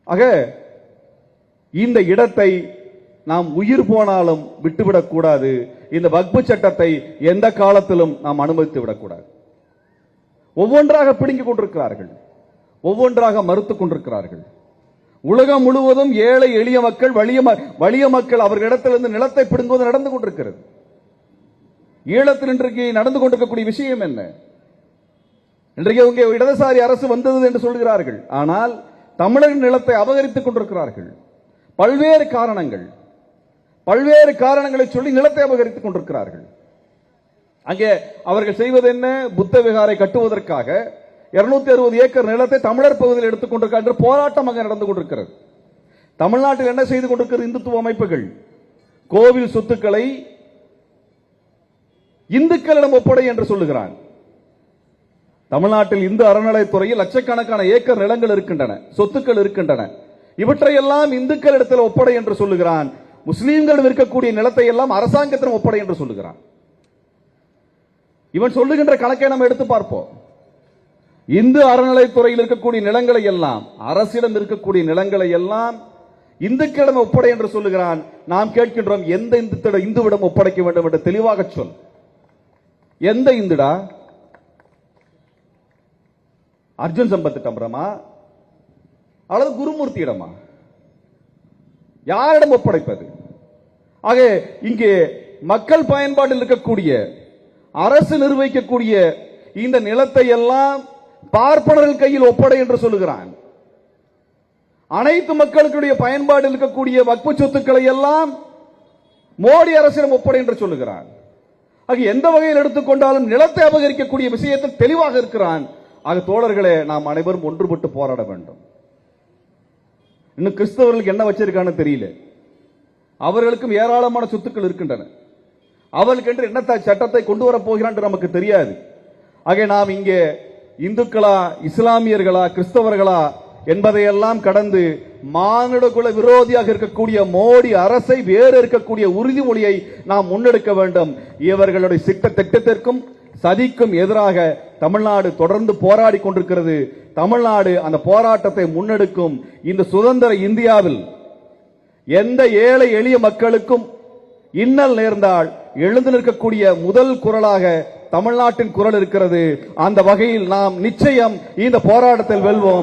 ஆக இந்த இடத்தை நாம் உயிர் போனாலும் விட்டுவிடக் கூடாது. இந்த வக்பு சட்டத்தை எந்த காலத்திலும் நாம் அனுமதித்து விடக்கூடாது. ஒவ்வொன்றாக பிடுங்கிக் கொண்டிருக்கிறார்கள், ஒவ்வொன்றாக மறுத்துக் கொண்டிருக்கிறார்கள். உலகம் முழுவதும் ஏழை எளிய மக்கள், வலிய மக்கள் அவர்களிடத்திலிருந்து நிலத்தை பிடுங்குவது நடந்து கொண்டிருக்கிறது. ஈழத்தில் இன்றைக்கு நடந்து கொண்டிருக்கக்கூடிய விஷயம் என்ன? இன்றைக்கு அவங்க இடதுசாரி அரசு வந்தது என்று சொல்கிறார்கள், ஆனால் தமிழக நிலத்தை அபகரித்துக் கொண்டிருக்கிறார்கள். பல்வேறு காரணங்களை சொல்லி நிலத்தை அபகரித்துக் கொண்டிருக்கிறார்கள். அங்கே அவர்கள் செய்வது என்ன? புத்த விகாரை கட்டுவதற்காக 260 ஏக்கர் நிலத்தை தமிழர் பகுதியில் எடுத்துக் கொண்டிருக்கிறார். போராட்டம் அங்கே நடந்து கொண்டிருக்கிறது. தமிழ்நாட்டில் என்ன செய்து கொண்டிருக்கிறது? இந்துத்துவ அமைப்புகள் கோவில் சொத்துக்களை இந்துக்களிடம் ஒப்படை என்று சொல்லுகிறான். தமிழ்நாட்டில் இந்து அறநிலையத்துறையில் லட்சக்கணக்கான ஏக்கர் நிலங்கள் இருக்கின்றன, சொத்துக்கள் இருக்கின்றன. இவற்றையெல்லாம் இந்துக்கள் இடத்தில் ஒப்படை என்று சொல்லுகிறான். முஸ்லீம்கள் இருக்கக்கூடிய நிலத்தை எல்லாம் அரசாங்கத்திடம் ஒப்படை என்று சொல்லுகிறான். இவன் சொல்லுகின்ற கணக்கை நாம் எடுத்து பார்ப்போம். இந்து அறநிலையத்துறையில் இருக்கக்கூடிய நிலங்களை எல்லாம், அரசிடம் இருக்கக்கூடிய நிலங்களை எல்லாம் இந்துக்களிடம் ஒப்படை என்று சொல்லுகிறான். நாம் கேட்கின்றோம், எந்த இந்துவிடம் ஒப்படைக்க வேண்டும் என்று தெளிவாக சொல். எந்த இந்துடா? அர்ஜுன் சம்பத்திடமா அல்லது குருமூர்த்தியிடமா? யாரிடம் ஒப்படைப்பது? ஆக இங்கே மக்கள் பயன்பாட்டில் இருக்கக்கூடிய, அரசு நிர்வகிக்கக்கூடிய இந்த நிலத்தை எல்லாம் பார்ப்பனர்கள் கையில் ஒப்படை என்று சொல்லுகிறான். அனைத்து மக்களுடைய பயன்பாட்டில் இருக்கக்கூடிய வக்பு சொத்துக்களை எல்லாம் மோடி அரசிடம் ஒப்படை என்று சொல்லுகிறான். ஆக எந்த வகையில் எடுத்துக்கொண்டாலும் நிலத்தை அபகரிக்கக்கூடிய விஷயத்தில் தெளிவாக இருக்கிறான். ஆக தோழர்களே, நாம் அனைவரும் ஒன்றுபட்டு போராட வேண்டும். இன்னும் கிறிஸ்தவர்களுக்கு என்ன வச்சிருக்கான்னு தெரியல. அவர்களுக்கும் ஏராளமான சொத்துக்கள் இருக்கின்றன. அவர்களுக்கு என்ன சட்டத்தை கொண்டு வர போகிறான் நமக்கு தெரியாது. ஆக நாம் இங்கே இந்துக்களா, இஸ்லாமியர்களா, கிறிஸ்தவர்களா என்பதையெல்லாம் கடந்து மானுட குல விரோதியாக இருக்கக்கூடிய மோடி அரசை வேறு இருக்கக்கூடிய உறுதிமொழியை நாம் முன்னெடுக்க வேண்டும். இவர்களுடைய திட்டத்திற்கும் சதிக்கும் எதிராக தமிழ்நாடு தொடர்ந்து போராடி கொண்டிருக்கிறது. தமிழ்நாடு அந்த போராட்டத்தை முன்னெடுக்கும். இந்த சுதந்திர இந்தியாவில் எந்த ஏழை எளிய மக்களுக்கும் இன்னல் நேர்ந்தால் எழுந்து நிற்கக்கூடிய முதல் குரலாக தமிழ்நாட்டின் குரல் இருக்கிறது. அந்த வகையில் நாம் நிச்சயம் இந்த போராட்டத்தில் வெல்வோம்.